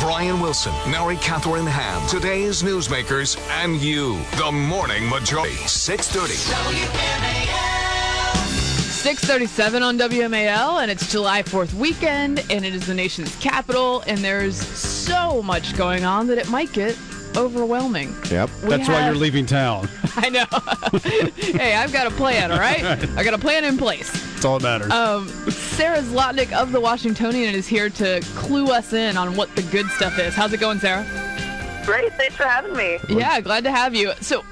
Brian Wilson, Mary Catherine Ham, today's newsmakers, and you. The Morning Majority, 630. WMAL. 6:37 on WMAL, and it's July 4th weekend, and it is the nation's capital, and there's so much going on that it might get overwhelming. Yep. That's why you're leaving town. I know. Hey, I've got a plan, all right? I got a plan in place. That's all that matters. Sarah Zlotnick of the Washingtonian is here to clue us in on what the good stuff is. How's it going, Sarah? Great. Thanks for having me. Yeah, glad to have you. So,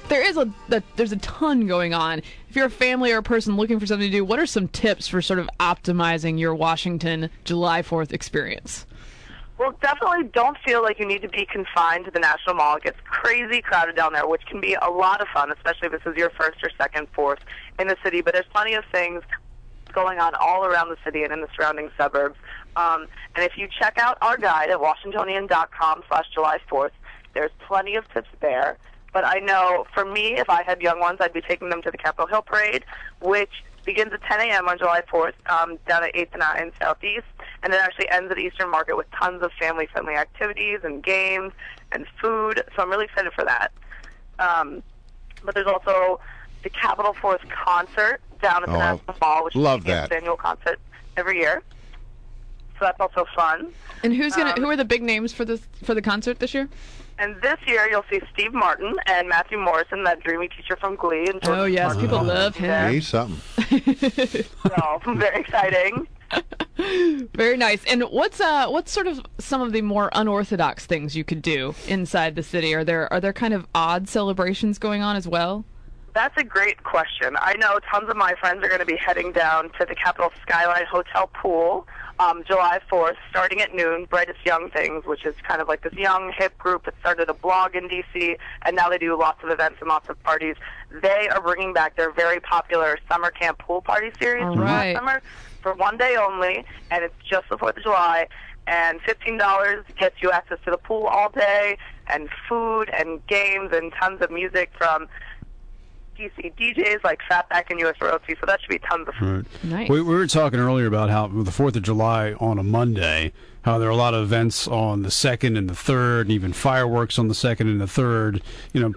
there's a ton going on. If you're a family or a person looking for something to do, what are some tips for sort of optimizing your Washington July 4th experience? Well, definitely don't feel like you need to be confined to the National Mall. It gets crazy crowded down there, which can be a lot of fun, especially if this is your first or second, fourth in the city. But there's plenty of things going on all around the city and in the surrounding suburbs. And if you check out our guide at washingtonian.com/July 4th, there's plenty of tips there. But I know, for me, if I had young ones, I'd be taking them to the Capitol Hill Parade, which begins at 10 a.m. on July 4th, down at 8th and 9 Southeast, and then actually ends at Eastern Market with tons of family-friendly activities and games and food. So I'm really excited for that. But there's also the Capitol 4th concert down at the National Mall, which is the annual concert every year. So that's also fun. And who are the big names for the concert this year? And this year, you'll see Steve Martin and Matthew Morrison, that dreamy teacher from Glee. And oh, yes, people love him. He's something. So, very exciting. Very nice. And what's sort of some of the more unorthodox things you could do inside the city? Are there kind of odd celebrations going on as well? That's a great question. I know tons of my friends are going to be heading down to the Capitol Skyline Hotel pool July 4th, starting at noon, Brightest Young Things, which is kind of like this young, hip group that started a blog in D.C., and now they do lots of events and lots of parties. They are bringing back their very popular summer camp pool party series from last summer for one day only, and it's just the 4th of July, and $15 gets you access to the pool all day, and food and games and tons of music from DC DJs like Fatback and US Royalty, so that should be tons of fun. Right. Nice. We were talking earlier about how the 4th of July on a Monday, how there are a lot of events on the 2nd and the 3rd, and even fireworks on the 2nd and the 3rd,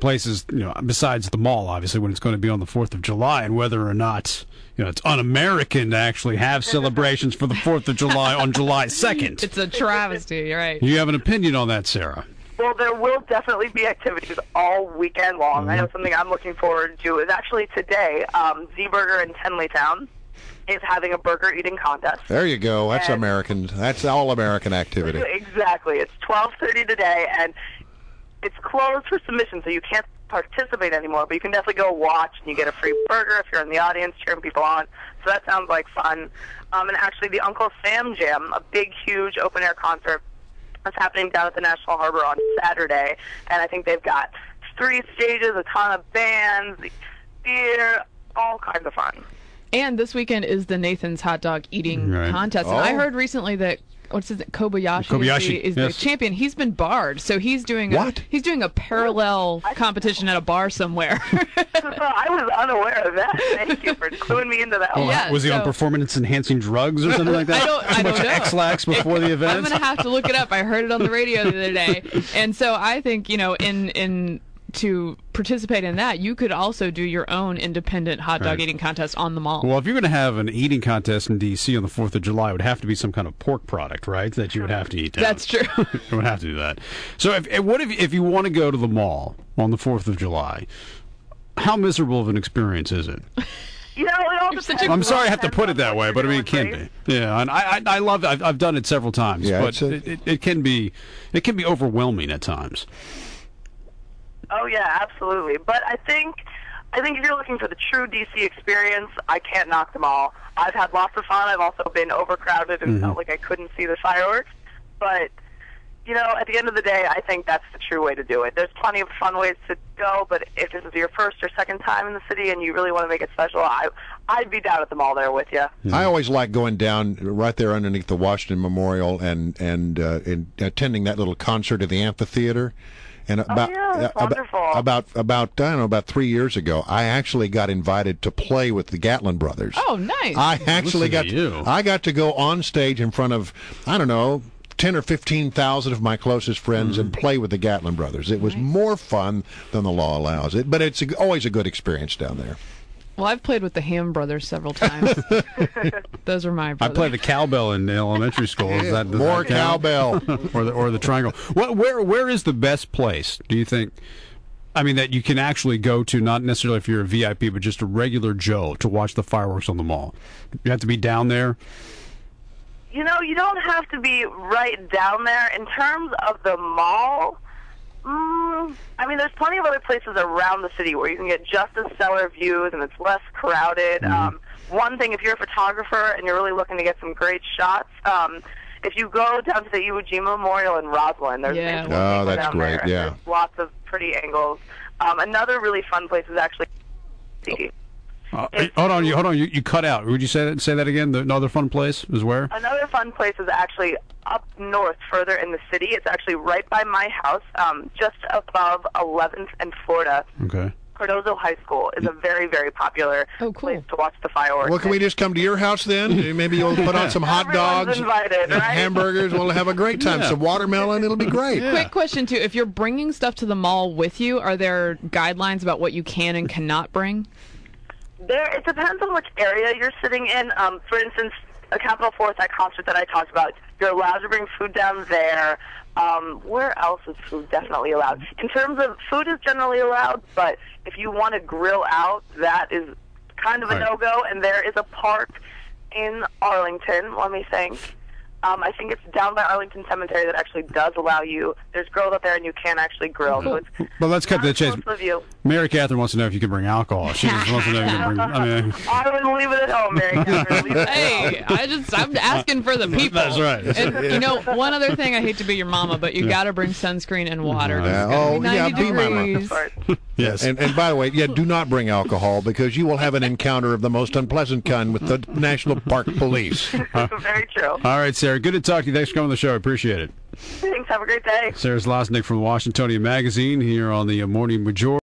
places, besides the mall, obviously, when it's going to be on the 4th of July, and whether or not, it's un-American to actually have celebrations for the 4th of July on July 2nd. It's a travesty, you're right. You have an opinion on that, Sarah? Well, there will definitely be activities all weekend long. I know something I'm looking forward to is actually today, Z-Burger in Tenleytown is having a burger eating contest. There you go. That's American. That's all American activity. Exactly. It's 12:30 today, and it's closed for submission, so you can't participate anymore, but you can definitely go watch, and you get a free burger if you're in the audience cheering people on. So that sounds like fun. And actually, the Uncle Sam Jam, a big, huge open-air concert, that's happening down at the National Harbor on Saturday, and I think they've got 3 stages, a ton of bands, beer, all kinds of fun. And this weekend is the Nathan's Hot Dog Eating Contest, and I heard recently that Kobayashi is the champion. He's been barred, so he's doing a parallel competition at a bar somewhere. I was unaware of that. Thank you for cluing me into that. Yeah, was he on performance-enhancing drugs or something like that? I don't know. X-Lax before the event? I'm going to have to look it up. I heard it on the radio the other day. And so I think, to participate in that, you could also do your own independent hot dog eating contest on the mall. Well, if you're going to have an eating contest in D.C. on the 4th of July, it would have to be some kind of pork product, right, that you would have to eat down. That's true. You would have to do that. So if you want to go to the mall on the 4th of July, how miserable of an experience is it? It all depends. I'm sorry I have to put it that way, but I mean, it can be. Yeah, and I love it. I've done it several times, but it can be overwhelming at times. Oh, yeah, absolutely. But I think if you're looking for the true DC experience, I can't knock them all. I've had lots of fun. I've also been overcrowded and felt like I couldn't see the fireworks. But, at the end of the day, I think that's the true way to do it. There's plenty of fun ways to go, but if this is your first or second time in the city and you really want to make it special, I'd be down at the mall there with you. I always like going down right there underneath the Washington Memorial and attending that little concert at the amphitheater. And about 3 years ago, I actually got invited to play with the Gatlin brothers. Oh, nice! I actually got to go on stage in front of 2,000 10 or 15,000 of my closest friends and play with the Gatlin brothers. It was more fun than the law allows it, but it's always a good experience down there. Well, I've played with the Ham brothers several times. Those are my brothers. I played the cowbell in elementary school. Is that more cowbell or the triangle? Where is the best place, do you think? I mean, that you can actually go to, not necessarily if you're a VIP, but just a regular Joe to watch the fireworks on the mall. You have to be down there. You know, you don't have to be right down there. In terms of the mall, I mean, there's plenty of other places around the city where you can get just as stellar views and it's less crowded. One thing, if you're a photographer and you're really looking to get some great shots, if you go down to the Iwo Jima Memorial in Roslyn, there's that's great. There. Yeah, there's lots of pretty angles. Another really fun place is actually. Hold on, you cut out. Would you say that again? Another fun place is where? Another fun place is actually up north, further in the city. It's actually right by my house, just above 11th and Florida. Okay. Cardozo High School is a very, very popular place to watch the fireworks. Well, can we just come to your house then? Maybe you'll put on some hot dogs, invited, right? hamburgers. We'll have a great time. Some watermelon. It'll be great. Quick question, too. If you're bringing stuff to the mall with you, are there guidelines about what you can and cannot bring? It depends on which area you're sitting in. For instance, a Capitol Fourth, that concert that I talked about, you're allowed to bring food down there. Where else is food definitely allowed? In terms of food is generally allowed, but if you want to grill out, that is kind of a no-go. And there is a park in Arlington, let me think. I think it's down by Arlington Cemetery that actually does allow you. There's grills out there, and you can actually grill. So it's let's cut to the chase. Mary Catherine wants to know if you can bring alcohol. She just wants to know if you can bring. I would leave it at home, Mary Catherine. Hey, I'm asking for the people. That's right. And you know, one other thing, I hate to be your mama, but you got to bring sunscreen and water. Be my mama. Yes. And by the way, do not bring alcohol because you will have an encounter of the most unpleasant kind with the National Park Police. Very true. All right, Sarah. Good to talk to you. Thanks for coming on the show. I appreciate it. Thanks. Have a great day. Sarah Zlotnick from the Washingtonian Magazine here on the Morning Majority.